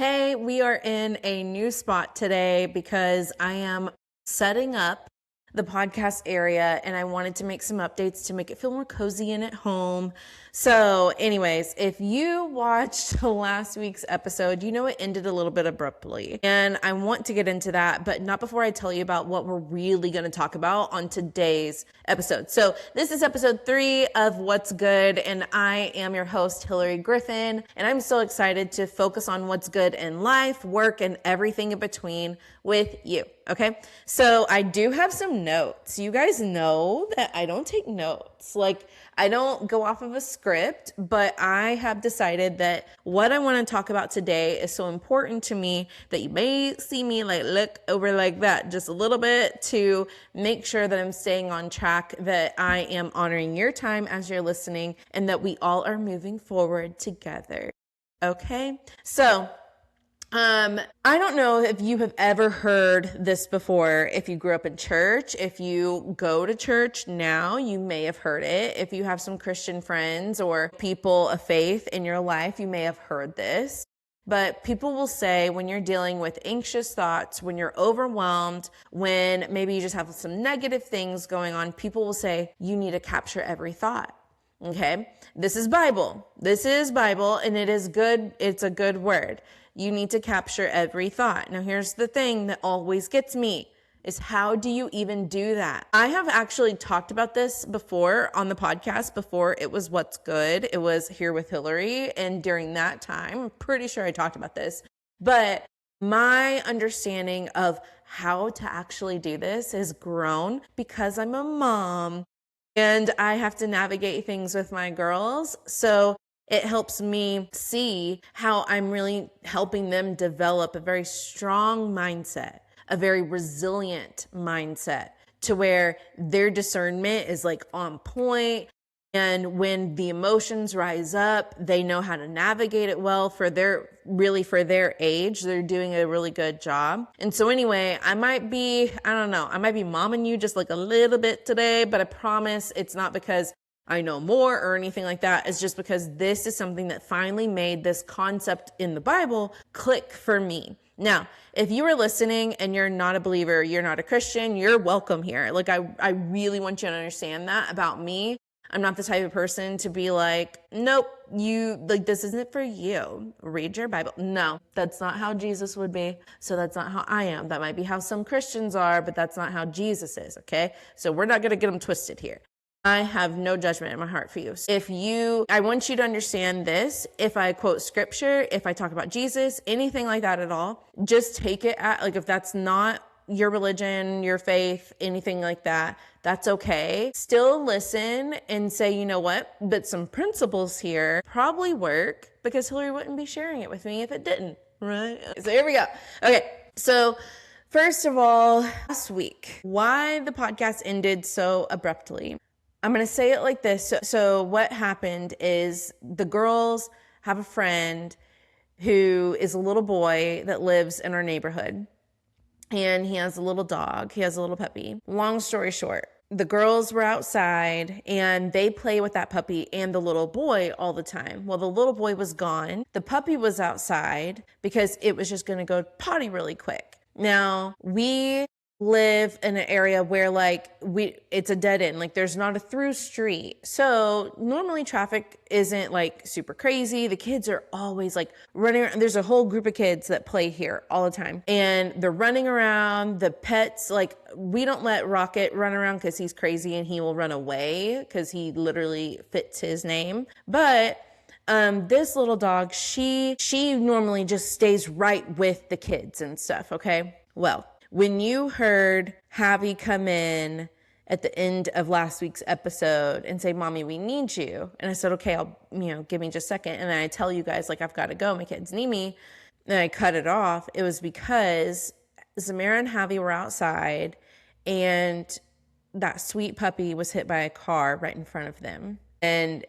Hey, we are in a new spot today because I am setting up the podcast area and I wanted to make some updates to make it feel more cozy and at home. So anyways, if you watched last week's episode, you know it ended a little bit abruptly. And I want to get into that, but not before I tell you about what we're really going to talk about on today's episode. So this is episode 3 of What's Good, and I am your host, Hillary Griffin, and I'm so excited to focus on what's good in life, work, and everything in between with you. Okay. So I do have some notes. You guys know that I don't take notes. I don't go off of a script, but I have decided that what I want to talk about today is so important to me that you may see me look over like that just a little bit to make sure that I'm staying on track, that I am honoring your time as you're listening, and that we all are moving forward together. Okay. So I don't know if you have ever heard this before. If you grew up in church, if you go to church now, you may have heard it. If you have some Christian friends or people of faith in your life, you may have heard this. But people will say when you're dealing with anxious thoughts, when you're overwhelmed, when maybe you just have some negative things going on, people will say you need to capture every thought. Okay, this is Bible. This is Bible, and it is good. It's a good word. You need to capture every thought. Now, here's the thing that always gets me is how do you even do that? I have actually talked about this before on the podcast before it was What's Good. It was Here with Hillary. And during that time, I'm pretty sure I talked about this, but my understanding of how to actually do this has grown because I'm a mom and I have to navigate things with my girls. So it helps me see how I'm really helping them develop a very strong mindset, a very resilient mindset to where their discernment is on point. And when the emotions rise up, they know how to navigate it well for their age. They're doing a really good job. And so anyway, I might be momming you just a little bit today, but I promise it's not because I know more or anything like that. It's just because this is something that finally made this concept in the Bible click for me. Now, if you are listening and you're not a believer, you're not a Christian, you're welcome here. I really want you to understand that about me. I'm not the type of person to be nope, this isn't for you. Read your Bible. No, that's not how Jesus would be. So that's not how I am. That might be how some Christians are, but that's not how Jesus is. Okay. So we're not going to get them twisted here. I have no judgment in my heart for you. I want you to understand this. If I quote scripture, if I talk about Jesus, anything like that at all, just take it if that's not your religion, your faith, anything like that, that's okay. Still listen and say, you know what, but some principles here probably work because Hillary wouldn't be sharing it with me if it didn't, right? So here we go. Okay. So first of all, last week, why the podcast ended so abruptly. I'm going to say it like this. So what happened is the girls have a friend who is a little boy that lives in our neighborhood. And he has a little dog. He has a little puppy. Long story short, the girls were outside and they play with that puppy and the little boy all the time. Well, the little boy was gone. The puppy was outside because it was just going to go potty really quick. Now, we live in an area where it's a dead end, there's not a through street. So normally traffic isn't super crazy. The kids are always running around. There's a whole group of kids that play here all the time and they're running around. The pets, we don't let Rocket run around because he's crazy and he will run away because he literally fits his name. But this little dog, she normally just stays right with the kids and stuff. Okay. Well, when you heard Javi come in at the end of last week's episode and say, Mommy, we need you. And I said, okay, give me just a second. And then I tell you guys, I've got to go. My kids need me. And I cut it off. It was because Zamira and Javi were outside and that sweet puppy was hit by a car right in front of them. And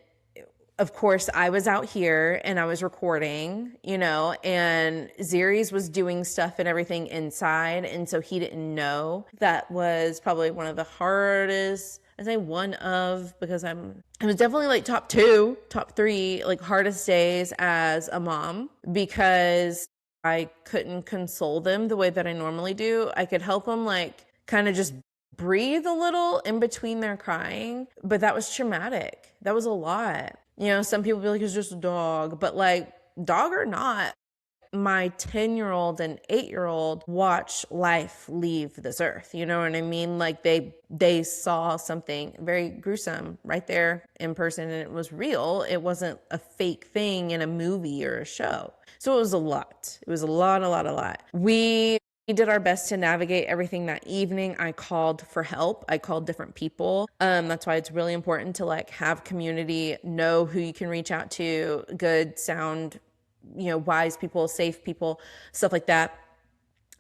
of course, I was out here and I was recording, and Ziri's was doing stuff and everything inside. And so he didn't know. That was probably one of the hardest, I'd say because it was definitely top 2, top 3, hardest days as a mom because I couldn't console them the way that I normally do. I could help them like kind of just breathe a little in between their crying, but that was traumatic. That was a lot. You know, some people be like, it's just a dog, but like, dog or not, my 10-year-old and 8-year-old watch life leave this earth. You know what I mean? Like they saw something very gruesome right there in person, and it was real. It wasn't a fake thing in a movie or a show. So it was a lot. It was a lot. We did our best to navigate everything that evening. I called for help. I called different people. That's why it's really important to like have community, know who you can reach out to, good, sound, you know, wise people, safe people, stuff like that,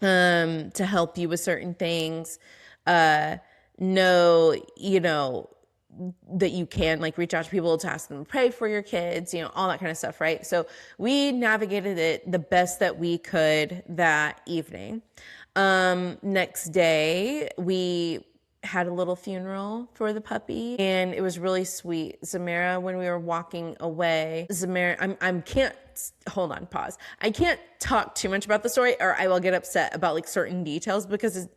to help you with certain things. Know, you know, that you can like reach out to people to ask them to pray for your kids, you know, all that kind of stuff, right? So we navigated it the best that we could that evening. Next day, we had a little funeral for the puppy, and it was really sweet. Zamara, when we were walking away, Zamara, hold on, pause. I can't talk too much about the story or I will get upset about like certain details because it's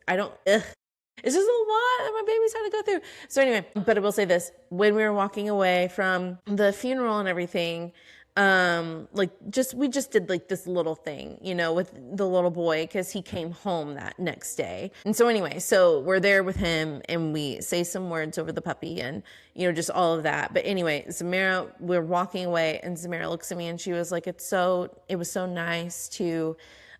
just a lot that my baby's had to go through. So anyway, but I will say this, when we were walking away from the funeral and everything, we just did like this little thing, you know, with the little boy, because he came home that next day. And so anyway, so we're there with him and we say some words over the puppy and, you know, just all of that. But anyway, Zamara, we're walking away and Zamara looks at me and she was like, it was so nice to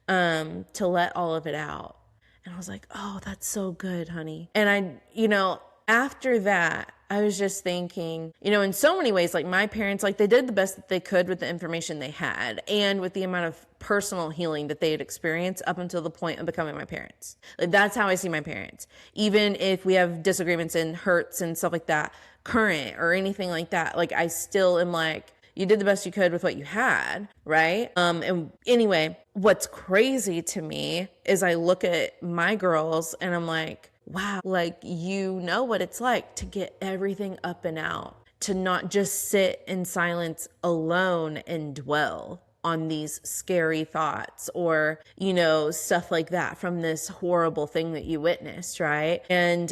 let all of it out. And I was like, oh, that's so good, honey. And I, you know, after that, I was just thinking, you know, in so many ways, like my parents, like they did the best that they could with the information they had and with the amount of personal healing that they had experienced up until the point of becoming my parents. Like that's how I see my parents. Even if we have disagreements and hurts and stuff like that, current or anything like that, like I still am like, you did the best you could with what you had, right? And anyway, what's crazy to me is I look at my girls and I'm like, wow, like you know what it's like to get everything up and out, to not just sit in silence alone and dwell on these scary thoughts or, you know, stuff like that from this horrible thing that you witnessed, right? And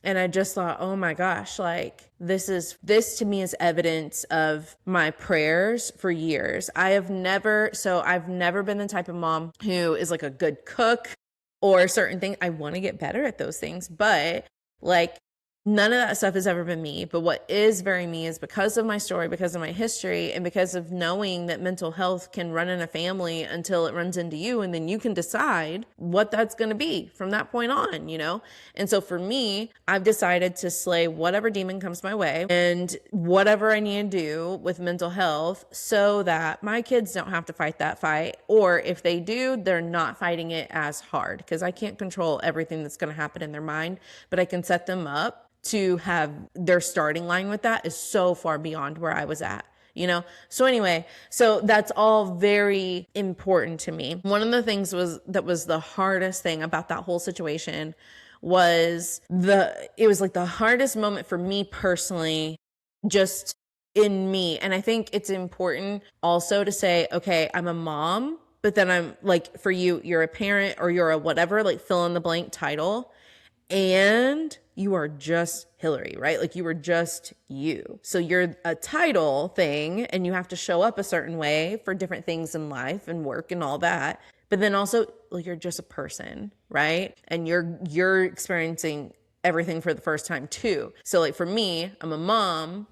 I just thought, oh my gosh, like this to me is evidence of my prayers for years. I've never been the type of mom who is like a good cook or certain things. I want to get better at those things, but like none of that stuff has ever been me. But what is very me is because of my story, because of my history, and because of knowing that mental health can run in a family until it runs into you. And then you can decide what that's going to be from that point on, you know? And so for me, I've decided to slay whatever demon comes my way and whatever I need to do with mental health so that my kids don't have to fight that fight. Or if they do, they're not fighting it as hard, because I can't control everything that's going to happen in their mind, but I can set them up to have their starting line with that is so far beyond where I was at, you know? So anyway, so that's all very important to me. One of the things that was the hardest thing about that whole situation was it was like the hardest moment for me personally, just in me. And I think it's important also to say, okay, I'm a mom, but then I'm like, for you, you're a parent or you're a whatever, like fill in the blank title. And you are just Hillary, right? Like you were just you. So you're a title thing and you have to show up a certain way for different things in life and work and all that. But then also like you're just a person, right? And you're experiencing everything for the first time too. So like for me, I'm a mom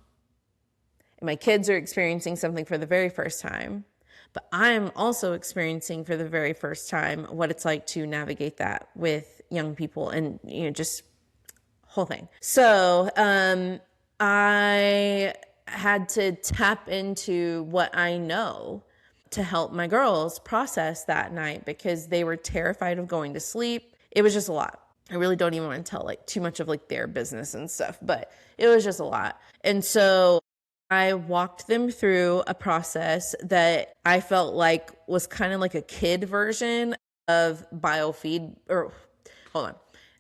and my kids are experiencing something for the very first time. But I'm also experiencing for the very first time what it's like to navigate that with young people and, you know, just whole thing. So I had to tap into what I know to help my girls process that night because they were terrified of going to sleep. It was just a lot. I really don't even want to tell like too much of like their business and stuff, but it was just a lot. And so I walked them through a process that I felt like was kind of like a kid version of biofeed, or hold on,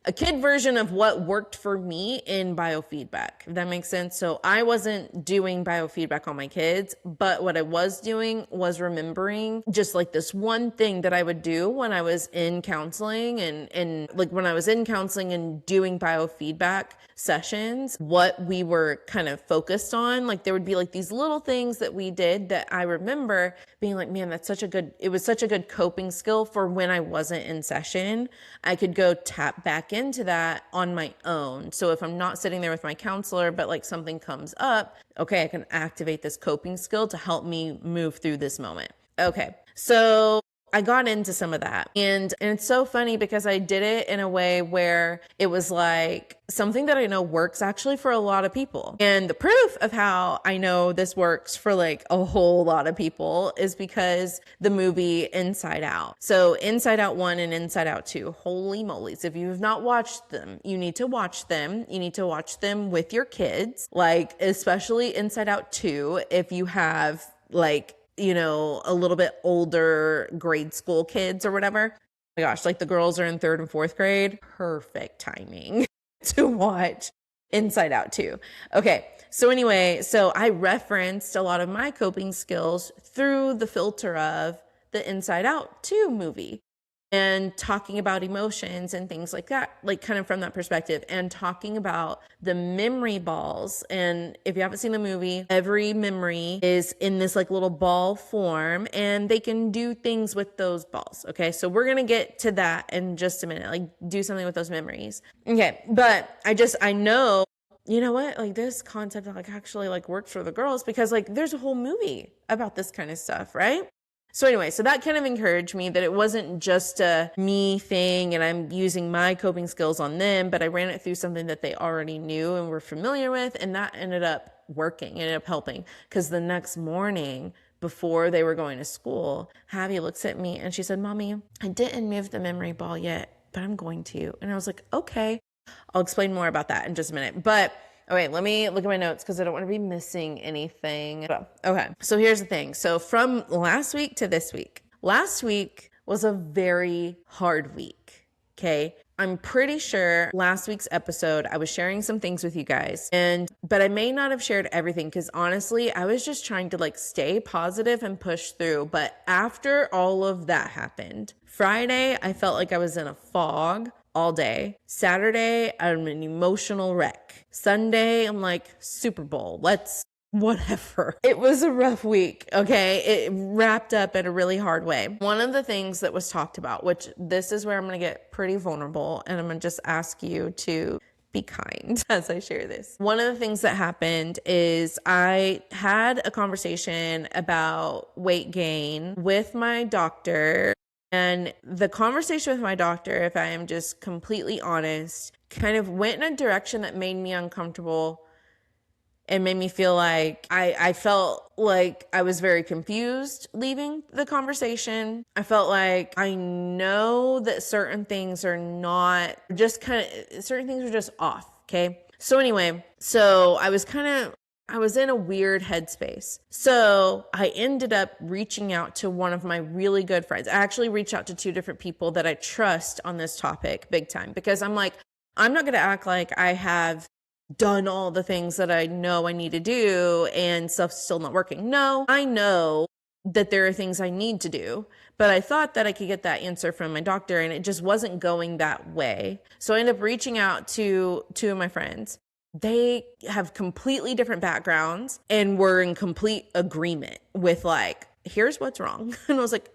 a kid version of what worked for me in biofeedback, if that makes sense. So I wasn't doing biofeedback on my kids, but what I was doing was remembering just like this one thing that I would do when I was in counseling and like when I was in counseling and doing biofeedback sessions, what we were kind of focused on. Like there would be like these little things that we did that I remember being like, man, it was such a good coping skill for when I wasn't in session. I could go tap back into that on my own. So if I'm not sitting there with my counselor, but like something comes up, okay, I can activate this coping skill to help me move through this moment. Okay. So I got into some of that. And it's so funny because I did it in a way where it was like something that I know works actually for a lot of people. And the proof of how I know this works for like a whole lot of people is because the movie Inside Out. So Inside Out 1 and Inside Out 2, holy moly. If you have not watched them, you need to watch them. You need to watch them with your kids, like especially Inside Out 2, if you have like, you know, a little bit older grade school kids or whatever. Oh my gosh, like the girls are in 3rd and 4th grade. Perfect timing to watch Inside Out 2. Okay. So anyway, so I referenced a lot of my coping skills through the filter of the Inside Out 2 movie and talking about emotions and things like that, like kind of from that perspective, and talking about the memory balls. And if you haven't seen the movie, every memory is in this like little ball form and they can do things with those balls. Okay. So we're going to get to that in just a minute, like do something with those memories. Okay. But I know, you know what, like this concept like actually like works for the girls because like there's a whole movie about this kind of stuff, right? So anyway, so that kind of encouraged me that it wasn't just a me thing and I'm using my coping skills on them, but I ran it through something that they already knew and were familiar with. And that ended up working, ended up helping. Because the next morning before they were going to school, Abby looks at me and she said, Mommy, I didn't move the memory ball yet, but I'm going to. And I was like, okay, I'll explain more about that in just a minute. But okay, let me look at my notes because I don't want to be missing anything. Okay, so here's the thing. So from last week to this week, last week was a very hard week, okay? I'm pretty sure last week's episode, I was sharing some things with you guys, but I may not have shared everything because honestly, I was just trying to like stay positive and push through. But after all of that happened, Friday, I felt like I was in a fog all day. Saturday, I'm an emotional wreck. Sunday, I'm like, Super Bowl, whatever. It was a rough week, okay? It wrapped up in a really hard way. One of the things that was talked about, which this is where I'm going to get pretty vulnerable, and I'm going to just ask you to be kind as I share this. One of the things that happened is I had a conversation about weight gain with my doctor. And the conversation with my doctor, if I am just completely honest, kind of went in a direction that made me uncomfortable and made me feel like I felt like I was very confused leaving the conversation. I felt like I know that certain things are just off. Okay. So anyway, I was in a weird headspace. So I ended up reaching out to one of my really good friends. I actually reached out to 2 different people that I trust on this topic big time because I'm like, I'm not going to act like I have done all the things that I know I need to do and stuff's still not working. No, I know that there are things I need to do, but I thought that I could get that answer from my doctor and it just wasn't going that way. So I ended up reaching out to 2 of my friends. They have completely different backgrounds and were in complete agreement with like, here's what's wrong. And I was like,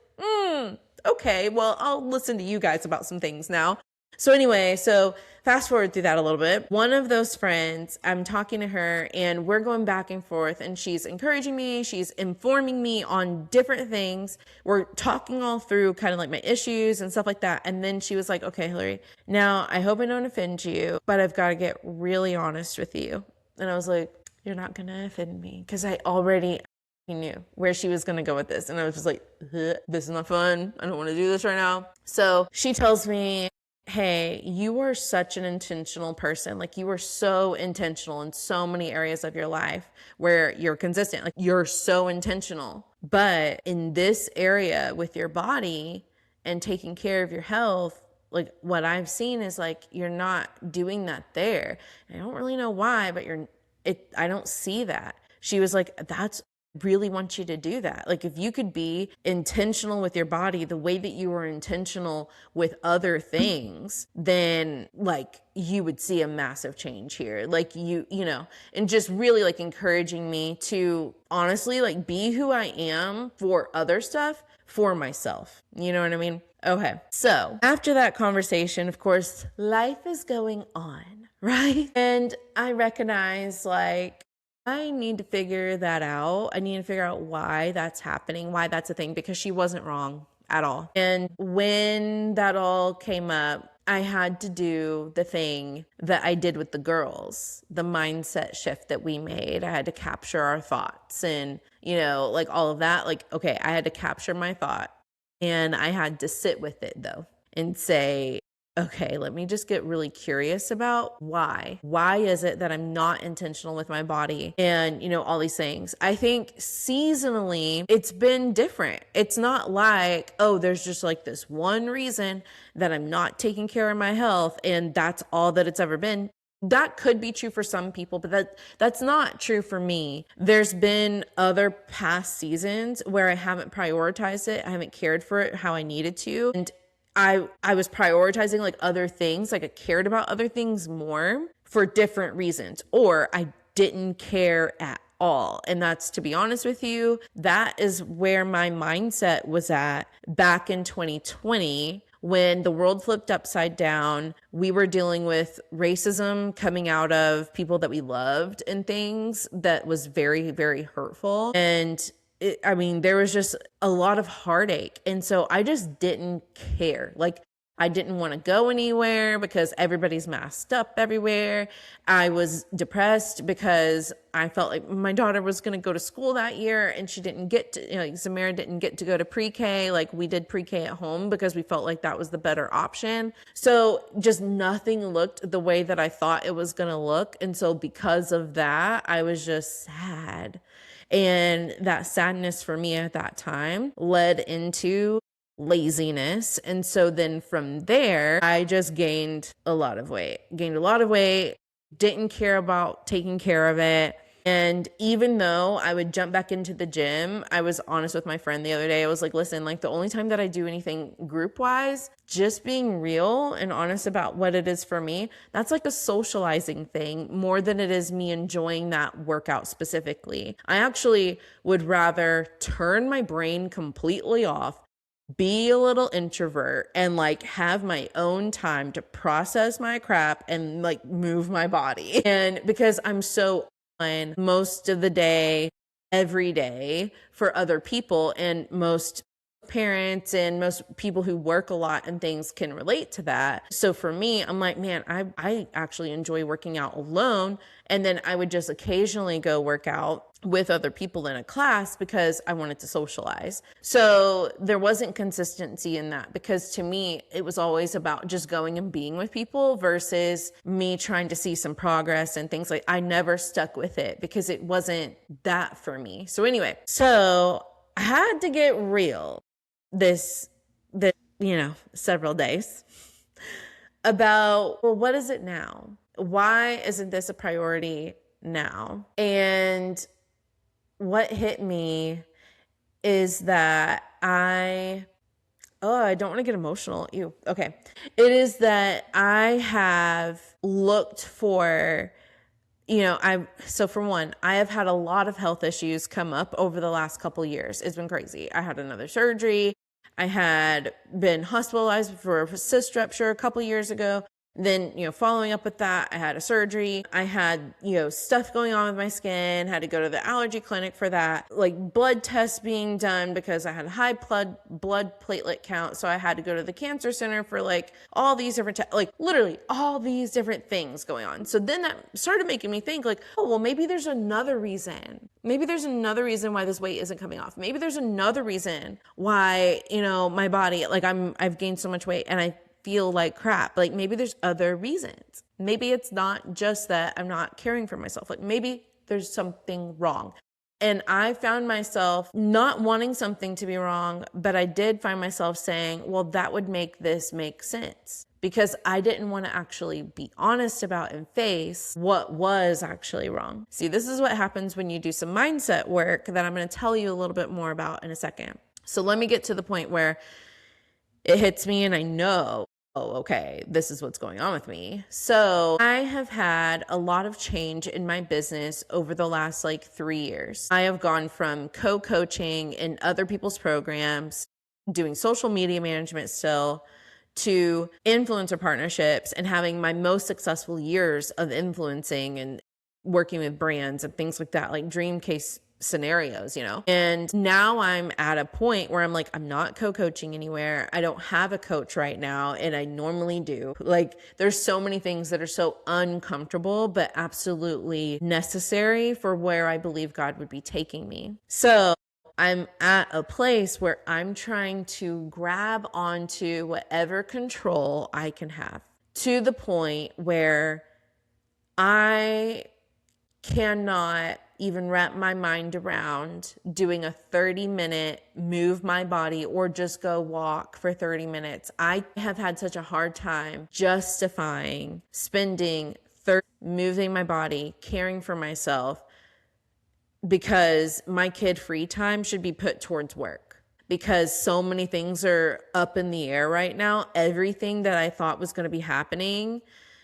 okay, well, I'll listen to you guys about some things now. So anyway, so fast forward through that a little bit. One of those friends, I'm talking to her and we're going back and forth and she's encouraging me. She's informing me on different things. We're talking all through kind of like my issues and stuff like that. And then she was like, okay, Hillary, now I hope I don't offend you, but I've got to get really honest with you. And I was like, you're not going to offend me because I already knew where she was going to go with this. And I was just like, this is not fun. I don't want to do this right now. So she tells me, hey, you are such an intentional person. Like you are so intentional in so many areas of your life where you're consistent. Like you're so intentional. But in this area with your body and taking care of your health, like what I've seen is like, you're not doing that there. And I don't really know why, but I don't see that. She was like, that's really want you to do that. Like if you could be intentional with your body the way that you were intentional with other things, then like you would see a massive change here. Like you know, and just really like encouraging me to honestly like be who I am for other stuff for myself. You know what I mean? Okay. So after that conversation, of course, life is going on, right? And I recognize like, I need to figure that out. I need to figure out why that's happening, why that's a thing, because she wasn't wrong at all. And when that all came up, I had to do the thing that I did with the girls, the mindset shift that we made. I had to capture our thoughts and, you know, like all of that. Like, okay, I had to capture my thought and I had to sit with it though and say, okay, let me just get really curious about why. Why is it that I'm not intentional with my body? And, you know, all these things. I think seasonally, it's been different. It's not like, oh, there's just like this one reason that I'm not taking care of my health and that's all that it's ever been. That could be true for some people, but that's not true for me. There's been other past seasons where I haven't prioritized it. I haven't cared for it how I needed to. And I was prioritizing like other things, like I cared about other things more for different reasons, or I didn't care at all. And that's, to be honest with you, that is where my mindset was at back in 2020 when the world flipped upside down. We were dealing with racism coming out of people that we loved and things that was very, very hurtful. And there was just a lot of heartache. And so I just didn't care. Like I didn't want to go anywhere because everybody's masked up everywhere. I was depressed because I felt like my daughter was going to go to school that year and she didn't get to, you know, Samara didn't get to go to pre-K. Like we did pre-K at home because we felt like that was the better option. So just nothing looked the way that I thought it was going to look. And so because of that, I was just sad. And that sadness for me at that time led into laziness. And so then from there, I just gained a lot of weight, didn't care about taking care of it. And even though I would jump back into the gym, I was honest with my friend the other day. I was like, listen, like the only time that I do anything group wise, just being real and honest about what it is for me, that's like a socializing thing more than it is me enjoying that workout specifically. I actually would rather turn my brain completely off, be a little introvert and like have my own time to process my crap and like move my body. And because I'm so on most of the day, every day for other people, and most parents and most people who work a lot and things can relate to that. So for me, I'm like, man, I actually enjoy working out alone. And then I would just occasionally go work out with other people in a class because I wanted to socialize. So there wasn't consistency in that because to me, it was always about just going and being with people versus me trying to see some progress and things like I never stuck with it because it wasn't that for me. So anyway, so I had to get real this, you know, several days about, well, what is it now? Why isn't this a priority now? And what hit me is that I don't want to get emotional. Ew. Okay. It is that I have looked for, so for one, I have had a lot of health issues come up over the last couple years. It's been crazy. I had another surgery. I had been hospitalized for a cyst rupture a couple years ago. Then, following up with that, I had a surgery. I had, stuff going on with my skin, had to go to the allergy clinic for that, like blood tests being done because I had a high blood platelet count. So I had to go to the cancer center for like all these different, like literally all these different things going on. So then that started making me think like, oh, well, maybe there's another reason. Maybe there's another reason why this weight isn't coming off. Maybe there's another reason why, my body, like I've gained so much weight and I feel like crap. Like maybe there's other reasons. Maybe it's not just that I'm not caring for myself. Like maybe there's something wrong. And I found myself not wanting something to be wrong, but I did find myself saying, well, that would make this make sense. because I didn't want to actually be honest about and face what was actually wrong. See, this is what happens when you do some mindset work that I'm going to tell you a little bit more about in a second. So let me get to the point where it hits me and I know, oh, okay, this is what's going on with me. So I have had a lot of change in my business over the last 3 years. I have gone from co-coaching in other people's programs, doing social media management still, to influencer partnerships and having my most successful years of influencing and working with brands and things like that, like dream case scenarios, And now I'm at a point where I'm like, I'm not co-coaching anywhere. I don't have a coach right now, and I normally do. There's so many things that are so uncomfortable, but absolutely necessary for where I believe God would be taking me. So I'm at a place where I'm trying to grab onto whatever control I can have, to the point where I cannot even wrap my mind around doing a 30-minute move my body or just go walk for 30 minutes. I have had such a hard time justifying spending moving my body, caring for myself, because my kid free time should be put towards work, because so many things are up in the air right now. Everything that I thought was going to be happening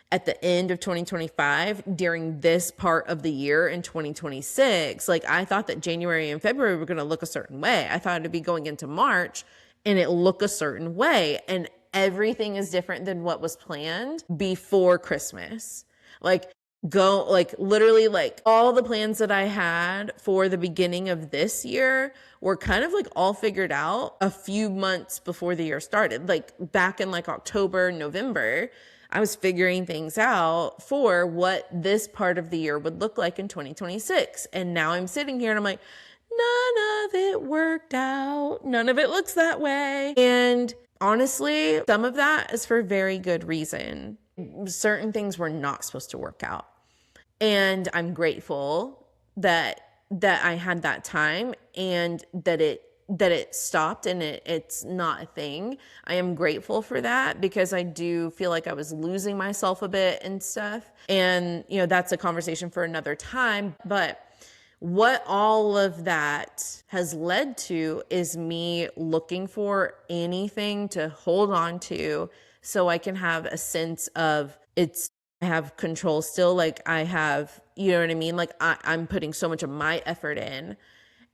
at the end of 2025 during this part of the year in 2026, I thought that January and February were going to look a certain way. I thought it'd be going into March and it look a certain way. And everything is different than what was planned before Christmas. Literally all the plans that I had for the beginning of this year were kind of all figured out a few months before the year started. Back in October, November, I was figuring things out for what this part of the year would look like in 2026. And now I'm sitting here and I'm like, none of it worked out. None of it looks that way. And honestly, some of that is for very good reason. Certain things were not supposed to work out. And I'm grateful that I had that time and that it stopped and it's not a thing. I am grateful for that, because I do feel like I was losing myself a bit and stuff. And, that's a conversation for another time. But what all of that has led to is me looking for anything to hold on to so I can have a sense of I have control still. I have, you know what I mean? I'm putting so much of my effort in.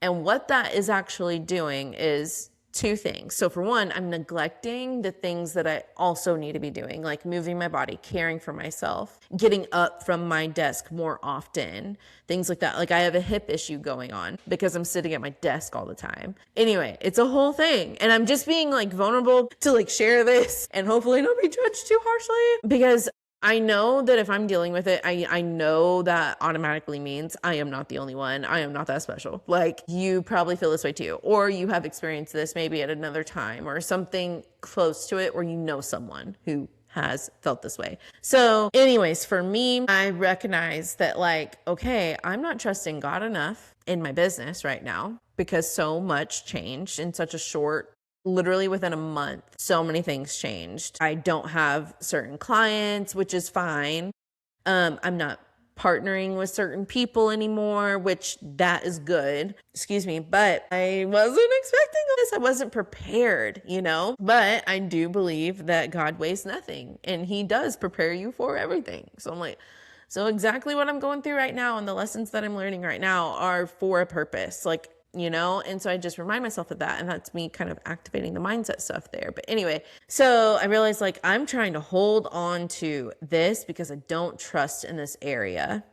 And what that is actually doing is two things. So for one, I'm neglecting the things that I also need to be doing, like moving my body, caring for myself, getting up from my desk more often, things like that. I have a hip issue going on because I'm sitting at my desk all the time. Anyway, it's a whole thing. And I'm just being vulnerable to share this and hopefully not be judged too harshly, because I know that if I'm dealing with it, I know that automatically means I am not the only one. I am not that special. You probably feel this way too, or you have experienced this maybe at another time or something close to it, or someone who has felt this way. So anyways, for me, I recognize that okay, I'm not trusting God enough in my business right now because so much changed in such a literally within a month, so many things changed. I don't have certain clients, which is fine. I'm not partnering with certain people anymore, which that is good. Excuse me, but I wasn't expecting this. I wasn't prepared, but I do believe that God wastes nothing and he does prepare you for everything. So I'm so exactly what I'm going through right now and the lessons that I'm learning right now are for a purpose. And so I just remind myself of that. And that's me kind of activating the mindset stuff there. But anyway, so I realized I'm trying to hold on to this because I don't trust in this area.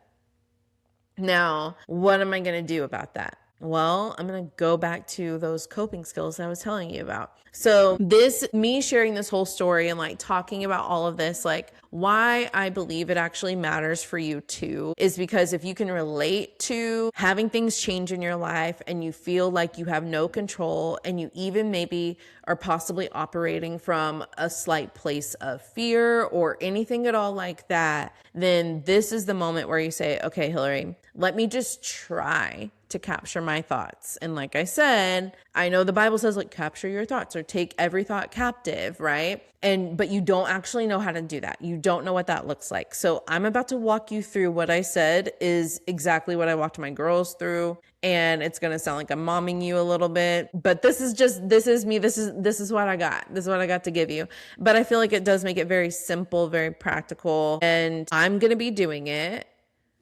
Now, what am I going to do about that? Well, I'm going to go back to those coping skills I was telling you about. So me sharing this whole story and talking about all of this, why I believe it actually matters for you too, is because if you can relate to having things change in your life and you feel like you have no control and you even maybe are possibly operating from a slight place of fear or anything at all like that, then this is the moment where you say, okay, Hillary, Let me just try to capture my thoughts. And like I said, I know the Bible says like capture your thoughts or take every thought captive, right? But you don't actually know how to do that. You don't know what that looks like. So I'm about to walk you through what I said is exactly what I walked my girls through. And it's going to sound like I'm momming you a little bit, but this is me. This is what I got. This is what I got to give you. But I feel like it does make it very simple, very practical. And I'm going to be doing it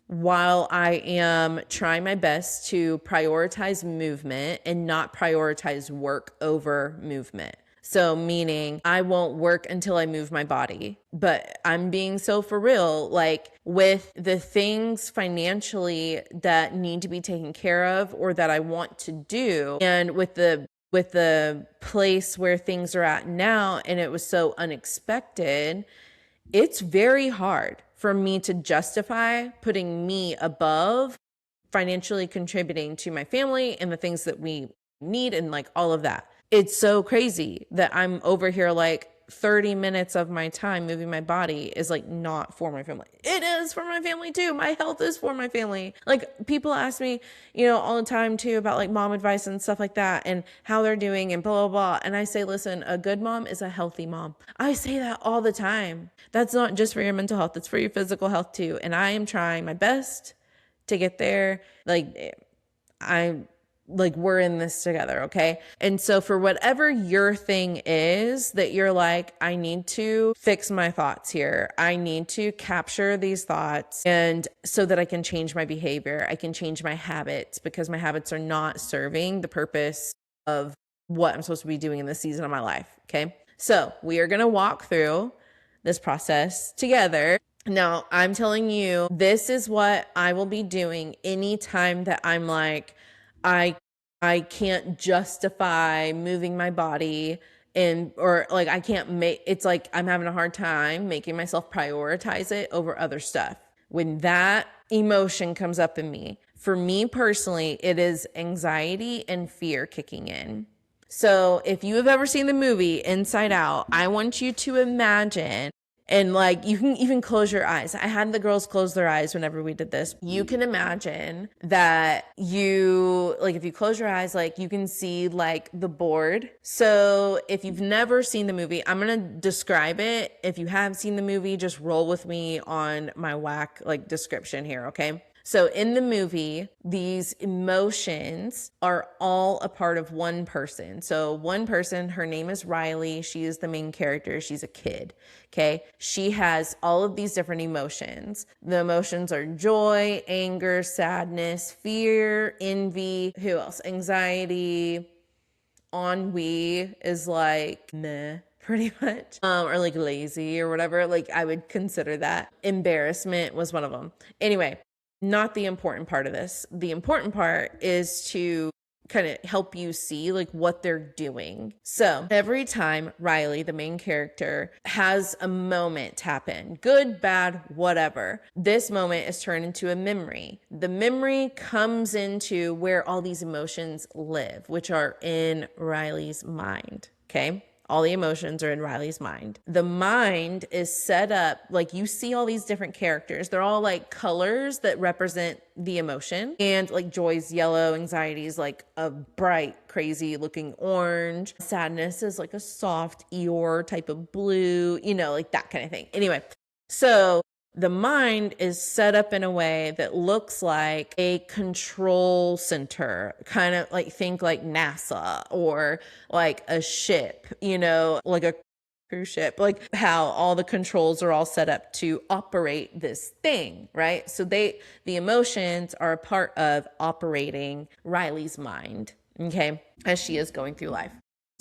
while I am trying my best to prioritize movement and not prioritize work over movement. So meaning I won't work until I move my body, but I'm being so for real, like with the things financially that need to be taken care of or that I want to do. And with the place where things are at now, and it was so unexpected, it's very hard for me to justify putting me above financially contributing to my family and the things that we need and like all of that. It's so crazy that I'm over here like 30 minutes of my time moving my body is like not for my family. It is for my family too. My health is for my family. Like people ask me, all the time too about like mom advice and stuff like that and how they're doing and blah, blah, blah. And I say, listen, a good mom is a healthy mom. I say that all the time. That's not just for your mental health. It's for your physical health too. And I am trying my best to get there. We're in this together, okay? And so for whatever your thing is that you're like, I need to fix my thoughts here. I need to capture these thoughts and so that I can change my behavior. I can change my habits because my habits are not serving the purpose of what I'm supposed to be doing in this season of my life, okay? So we are going to walk through this process together. Now, I'm telling you, this is what I will be doing anytime that I'm like, I can't justify moving my body or like I can't make, it's like I'm having a hard time making myself prioritize it over other stuff. When that emotion comes up in me, for me personally, it is anxiety and fear kicking in. So if you have ever seen the movie Inside Out, I want you to imagine. And like, you can even close your eyes. I had the girls close their eyes whenever we did this. You can imagine that if you close your eyes, like you can see like the board. So if you've never seen the movie, I'm going to describe it. If you have seen the movie, just roll with me on my whack like description here. Okay. So in the movie, these emotions are all a part of one person. So one person, her name is Riley. She is the main character. She's a kid. Okay. She has all of these different emotions. The emotions are joy, anger, sadness, fear, envy. Who else? Anxiety. Ennui is like meh, pretty much, or like lazy or whatever. Like I would consider that. Embarrassment was one of them. Anyway, not the important part of this. The important part is to kind of help you see like what they're doing. So every time Riley, the main character, has a moment happen, good, bad, whatever, this moment is turned into a memory. The memory comes into where all these emotions live, which are in Riley's mind. Okay. All the emotions are in Riley's mind. The mind is set up, like you see all these different characters. They're all like colors that represent the emotion. And like joy's yellow, anxiety is like a bright, crazy looking orange. Sadness is like a soft Eeyore type of blue, like that kind of thing. Anyway, so the mind is set up in a way that looks like a control center, kind of like think like NASA or like a ship, like a cruise ship, like how all the controls are all set up to operate this thing, right? So the emotions are a part of operating Riley's mind, okay, as she is going through life.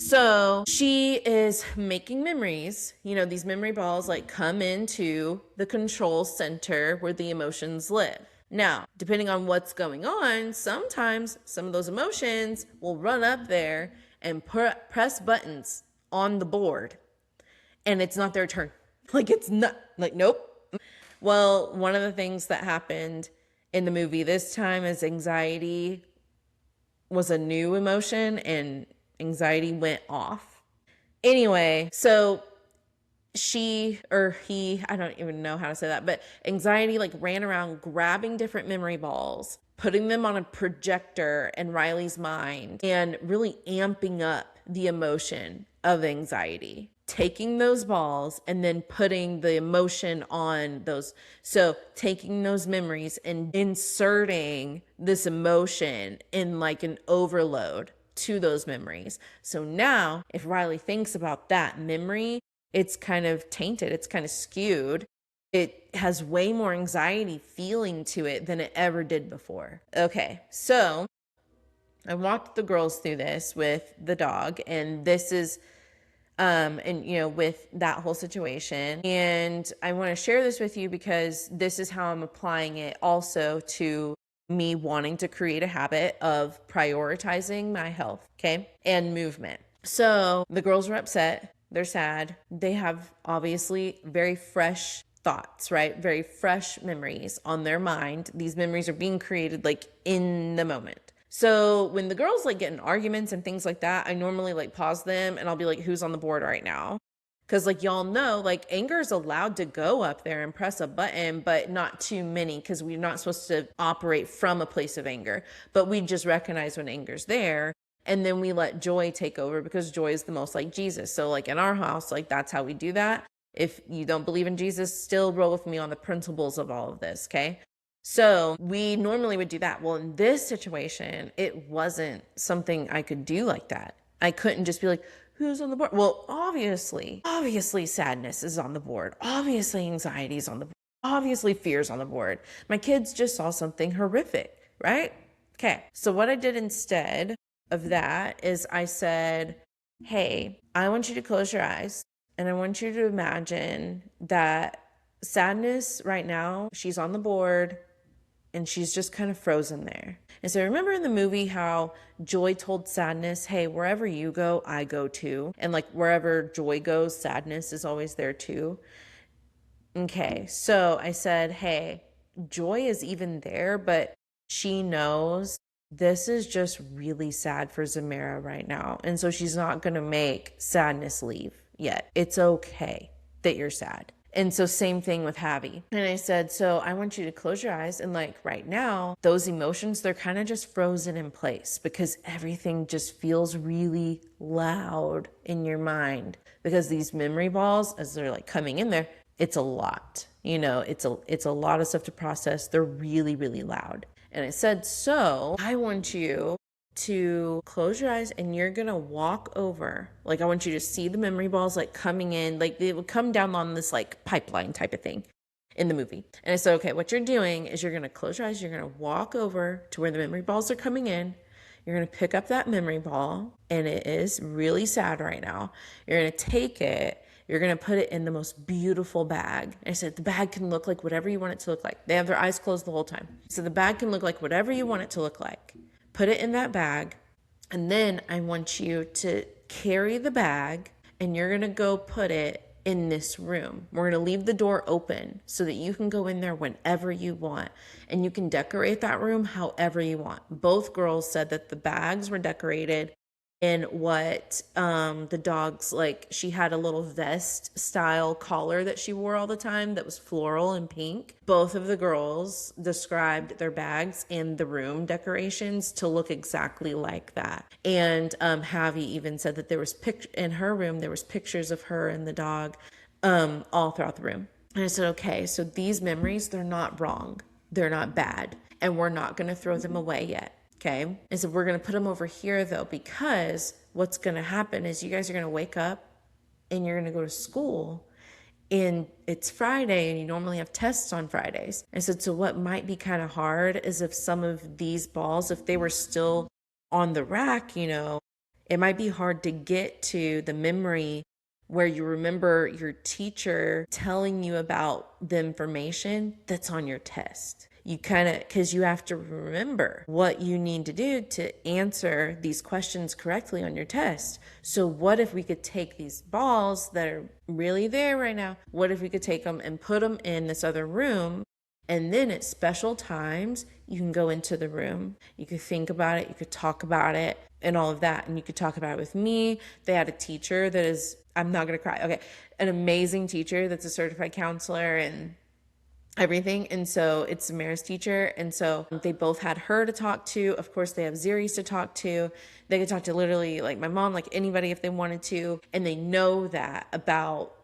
So she is making memories, these memory balls like come into the control center where the emotions live. Now, depending on what's going on, sometimes some of those emotions will run up there and press buttons on the board and it's not their turn. Like it's not like, nope. Well, one of the things that happened in the movie this time is anxiety was a new emotion and anxiety went off. Anyway, so she or he, I don't even know how to say that, but anxiety like ran around grabbing different memory balls, putting them on a projector in Riley's mind, and really amping up the emotion of anxiety. Taking those balls and then putting the emotion on those. So taking those memories and inserting this emotion in like an overload to those memories. So now if Riley thinks about that memory, it's kind of tainted, it's kind of skewed. It has way more anxiety feeling to it than it ever did before. Okay, so I walked the girls through this with the dog, and this is and with that whole situation. And I want to share this with you because this is how I'm applying it also to me wanting to create a habit of prioritizing my health, okay, and movement. So the girls were upset. They're sad. They have obviously very fresh thoughts, right? Very fresh memories on their mind. These memories are being created like in the moment. So when the girls like get in arguments and things like that, I normally like pause them and I'll be like, who's on the board right now? Because like y'all know, like anger is allowed to go up there and press a button, but not too many, because we're not supposed to operate from a place of anger. But we just recognize when anger's there. And then we let joy take over because joy is the most like Jesus. So like in our house, like that's how we do that. If you don't believe in Jesus, still roll with me on the principles of all of this, okay? So we normally would do that. Well, in this situation, it wasn't something I could do like that. I couldn't just be like, who's on the board? Well, obviously sadness is on the board. Obviously anxiety is on the board. Obviously fear's on the board. My kids just saw something horrific, right? Okay. So what I did instead of that is I said, hey, I want you to close your eyes and I want you to imagine that sadness right now, she's on the board and she's just kind of frozen there. And so remember in the movie how joy told sadness, hey, wherever you go, I go too. And like wherever joy goes, sadness is always there too. Okay, so I said, hey, joy is even there, but she knows this is just really sad for Zamira right now. And so she's not going to make sadness leave yet. It's okay that you're sad. And so same thing with Javi. And I said, so I want you to close your eyes. And like right now, those emotions, they're kind of just frozen in place because everything just feels really loud in your mind because these memory balls, as they're like coming in there, it's a lot, it's a lot of stuff to process. They're really, really loud. And I said, so I want you to close your eyes and you're gonna walk over. Like I want you to see the memory balls like coming in, like they would come down on this like pipeline type of thing in the movie. And I said, okay, what you're doing is you're gonna close your eyes, you're gonna walk over to where the memory balls are coming in. You're gonna pick up that memory ball, and it is really sad right now. You're gonna take it, you're gonna put it in the most beautiful bag. And I said, the bag can look like whatever you want it to look like. They have their eyes closed the whole time. So the bag can look like whatever you want it to look like. Put it in that bag, and then I want you to carry the bag and you're gonna go put it in this room. We're gonna leave the door open so that you can go in there whenever you want, and you can decorate that room however you want. Both girls said that the bags were decorated in what the dog's, like, she had a little vest style collar that she wore all the time that was floral and pink. Both of the girls described their bags and the room decorations to look exactly like that. And Javi even said that there was in her room, there was pictures of her and the dog all throughout the room. And I said, okay, so these memories, they're not wrong. They're not bad. And we're not going to throw them away yet. Okay. And so we're going to put them over here though, because what's going to happen is you guys are going to wake up and you're going to go to school, and it's Friday and you normally have tests on Fridays. And so what might be kind of hard is if some of these balls, if they were still on the rack, it might be hard to get to the memory where you remember your teacher telling you about the information that's on your test. You because you have to remember what you need to do to answer these questions correctly on your test. So what if we could take these balls that are really there right now? What if we could take them and put them in this other room And then at special times, you can go into the room. You could think about it. You could talk about it and all of that. And you could talk about it with me. They had a teacher that is, I'm not going to cry. Okay. An amazing teacher that's a certified counselor and everything. And so it's Samara's teacher. And so they both had her to talk to. Of course, they have Ziri's to talk to. They could talk to literally like my mom, like anybody if they wanted to. And they know that about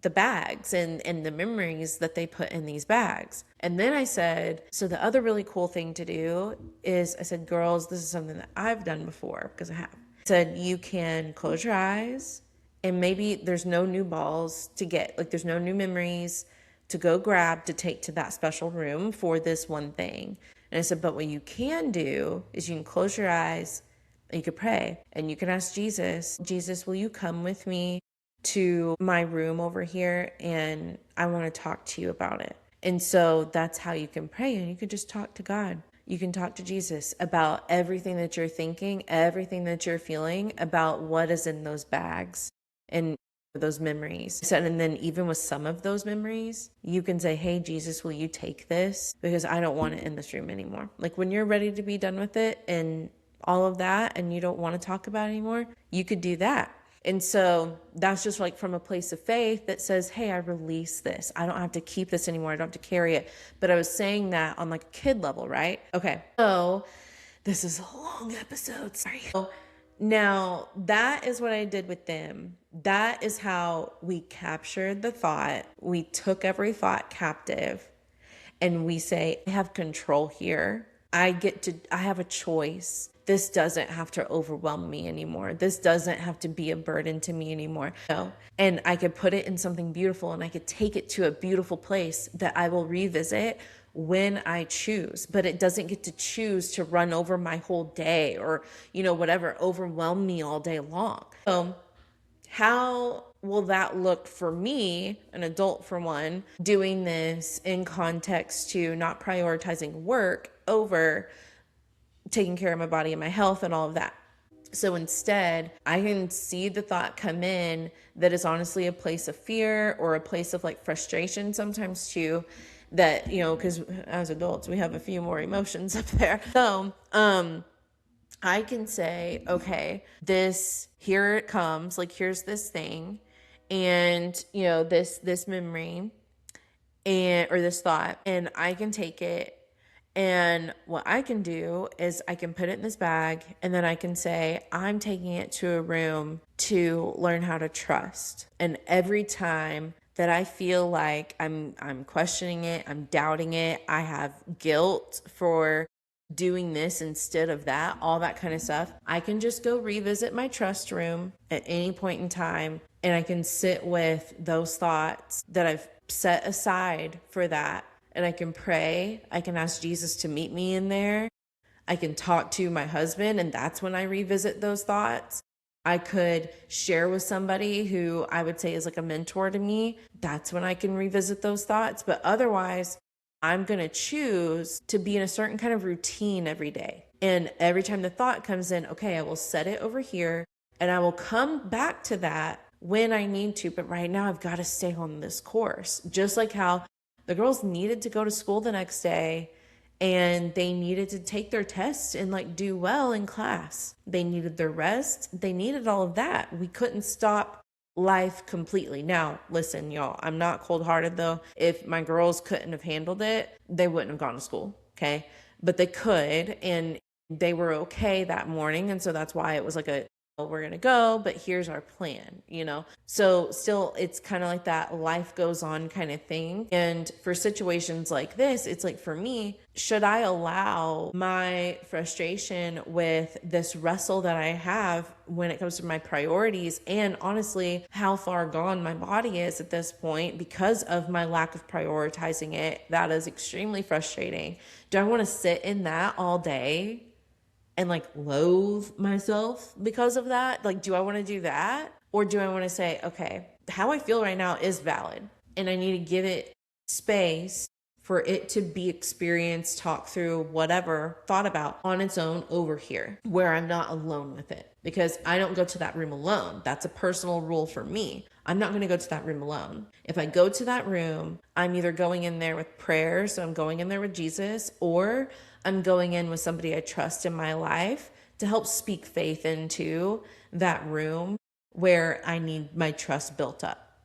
the bags and the memories that they put in these bags. And then I said, so the other really cool thing to do is, I said, girls, this is something that I've done before because I have. I said, you can close your eyes and maybe there's no new balls to get, like there's no new memories to go grab to take to that special room for this one thing. And I said, but what you can do is you can close your eyes and you can pray and you can ask Jesus, Jesus, will you come with me to my room over here and I want to talk to you about it. And so that's how you can pray, and you can just talk to God. You can talk to Jesus about everything that you're thinking, everything that you're feeling about what is in those bags and those memories. So, and then even with some of those memories, you can say, hey, Jesus, will you take this? Because I don't want it in this room anymore. Like when you're ready to be done with it and all of that and you don't want to talk about it anymore, you could do that. And so that's just like from a place of faith that says, hey, I release this. I don't have to keep this anymore. I don't have to carry it. But I was saying that on like a kid level, right? Okay. So this is a long episode. Sorry. Now that is what I did with them. That is how we captured the thought. We took every thought captive and we say, I have control here. I have a choice. This doesn't have to overwhelm me anymore. This doesn't have to be a burden to me anymore. No. And I could put it in something beautiful and I could take it to a beautiful place that I will revisit when I choose, but it doesn't get to choose to run over my whole day or, whatever, overwhelm me all day long. So how will that look for me, an adult for one, doing this in context to not prioritizing work over taking care of my body and my health and all of that? So instead, I can see the thought come in that is honestly a place of fear or a place of like frustration sometimes too, that, because as adults, we have a few more emotions up there. So, I can say, okay, here it comes, like here's this thing and, this memory or this thought, and I can take it. And what I can do is I can put it in this bag and then I can say, I'm taking it to a room to learn how to trust. And every time that I feel like I'm questioning it, I'm doubting it, I have guilt for doing this instead of that, all that kind of stuff, I can just go revisit my trust room at any point in time and I can sit with those thoughts that I've set aside for that. And I can pray. I can ask Jesus to meet me in there. I can talk to my husband, and that's when I revisit those thoughts. I could share with somebody who I would say is like a mentor to me. That's when I can revisit those thoughts. But otherwise, I'm going to choose to be in a certain kind of routine every day. And every time the thought comes in, okay, I will set it over here and I will come back to that when I need to. But right now, I've got to stay on this course. Just like how the girls needed to go to school the next day and they needed to take their tests and like do well in class. They needed their rest. They needed all of that. We couldn't stop life completely. Now, listen, y'all, I'm not cold-hearted though. If my girls couldn't have handled it, they wouldn't have gone to school, okay? But they could, and they were okay that morning. And so that's why it was like we're going to go, but here's our plan, So still, it's kind of like that life goes on kind of thing. And for situations like this, it's like for me, should I allow my frustration with this wrestle that I have when it comes to my priorities and honestly, how far gone my body is at this point because of my lack of prioritizing it? That is extremely frustrating. Do I want to sit in that all day and like loathe myself because of that? Like, do I want to do that? Or do I want to say, okay, how I feel right now is valid and I need to give it space for it to be experienced, talked through, whatever, thought about on its own over here where I'm not alone with it, because I don't go to that room alone. That's a personal rule for me. I'm not going to go to that room alone. If I go to that room, I'm either going in there with prayer, so I'm going in there with Jesus, or I'm going in with somebody I trust in my life to help speak faith into that room where I need my trust built up,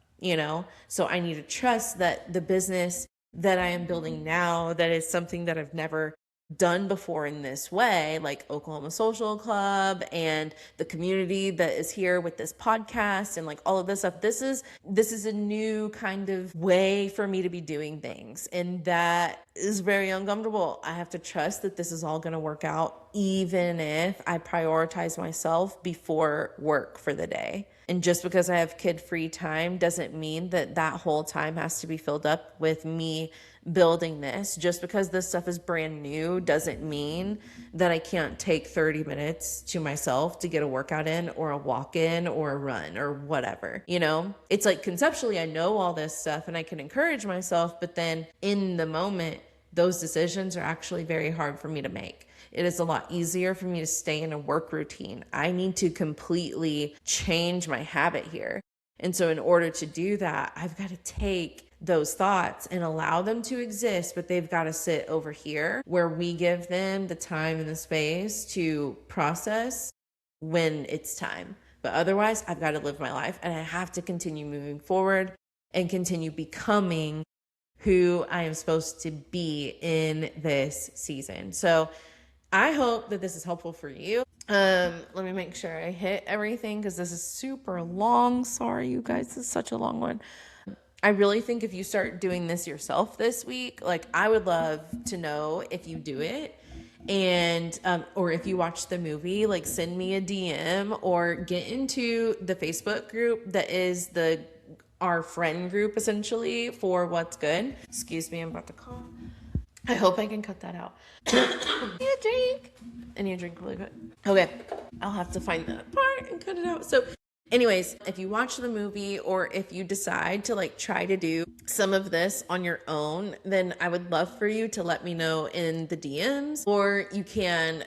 So I need to trust that the business that I am building now, that is something that I've never done before in this way, like Oklahoma Social Club and the community that is here with this podcast and like all of this stuff. This is a new kind of way for me to be doing things, and that is very uncomfortable. I have to trust that this is all going to work out, even if I prioritize myself before work for the day. And just because I have kid-free time doesn't mean that that whole time has to be filled up with me building this. Just because this stuff is brand new doesn't mean that I can't take 30 minutes to myself to get a workout in or a walk in or a run or whatever. It's like conceptually I know all this stuff and I can encourage myself, but then in the moment, those decisions are actually very hard for me to make. It is a lot easier for me to stay in a work routine. I need to completely change my habit here. And so in order to do that, I've got to take those thoughts and allow them to exist, but they've got to sit over here where we give them the time and the space to process when it's time. But otherwise, I've got to live my life, and I have to continue moving forward and continue becoming who I am supposed to be in this season. So I hope that this is helpful for you. Let me make sure I hit everything because this is super long. Sorry, you guys, this is such a long one. I really think if you start doing this yourself this week, like I would love to know if you do it. And or if you watch the movie, like send me a DM or get into the Facebook group that is our friend group essentially for What's Good. Excuse me, I'm about to call. I hope I can cut that out. I need a drink really quick. Okay, I'll have to find that part and cut it out. So anyways, if you watch the movie or if you decide to like try to do some of this on your own, then I would love for you to let me know in the DMs, or you can,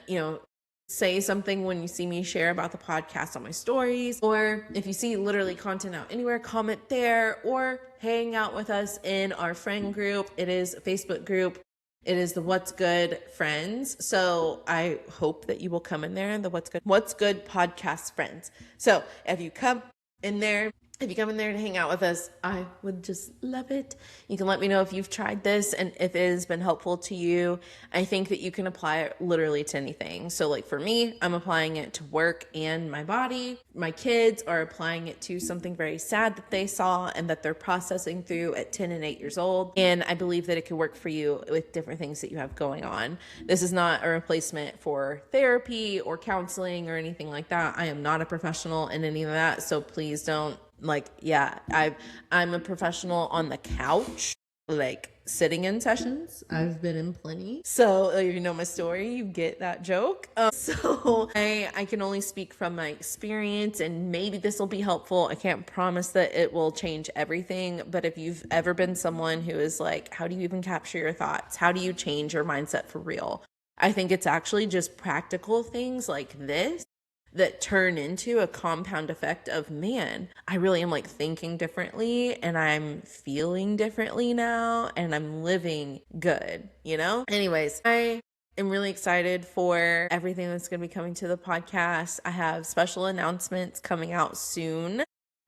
say something when you see me share about the podcast on my stories, or if you see literally content out anywhere, comment there, or hang out with us in our friend group. It is a Facebook group. It is the What's Good friends. So I hope that you will come in there, the What's Good podcast friends. So if you come in there to hang out with us, I would just love it. You can let me know if you've tried this and if it has been helpful to you. I think that you can apply it literally to anything. So like for me, I'm applying it to work and my body. My kids are applying it to something very sad that they saw and that they're processing through at 10 and 8 years old. And I believe that it could work for you with different things that you have going on. This is not a replacement for therapy or counseling or anything like that. I am not a professional in any of that. So please don't I'm a professional on the couch, like sitting in sessions. I've been in plenty. So if you know my story, you get that joke. So I can only speak from my experience, and maybe this will be helpful. I can't promise that it will change everything, but if you've ever been someone who is like, how do you even capture your thoughts? How do you change your mindset for real? I think it's actually just practical things like this that turn into a compound effect of, man, I really am like thinking differently and I'm feeling differently now and I'm living good, Anyways, I am really excited for everything that's going to be coming to the podcast. I have special announcements coming out soon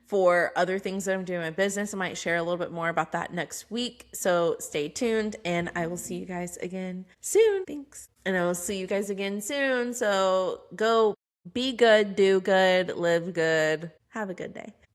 for other things that I'm doing in my business. I might share a little bit more about that next week. So stay tuned and I will see you guys again soon. Thanks. And I will see you guys again soon. So go be good, do good, live good. Have a good day.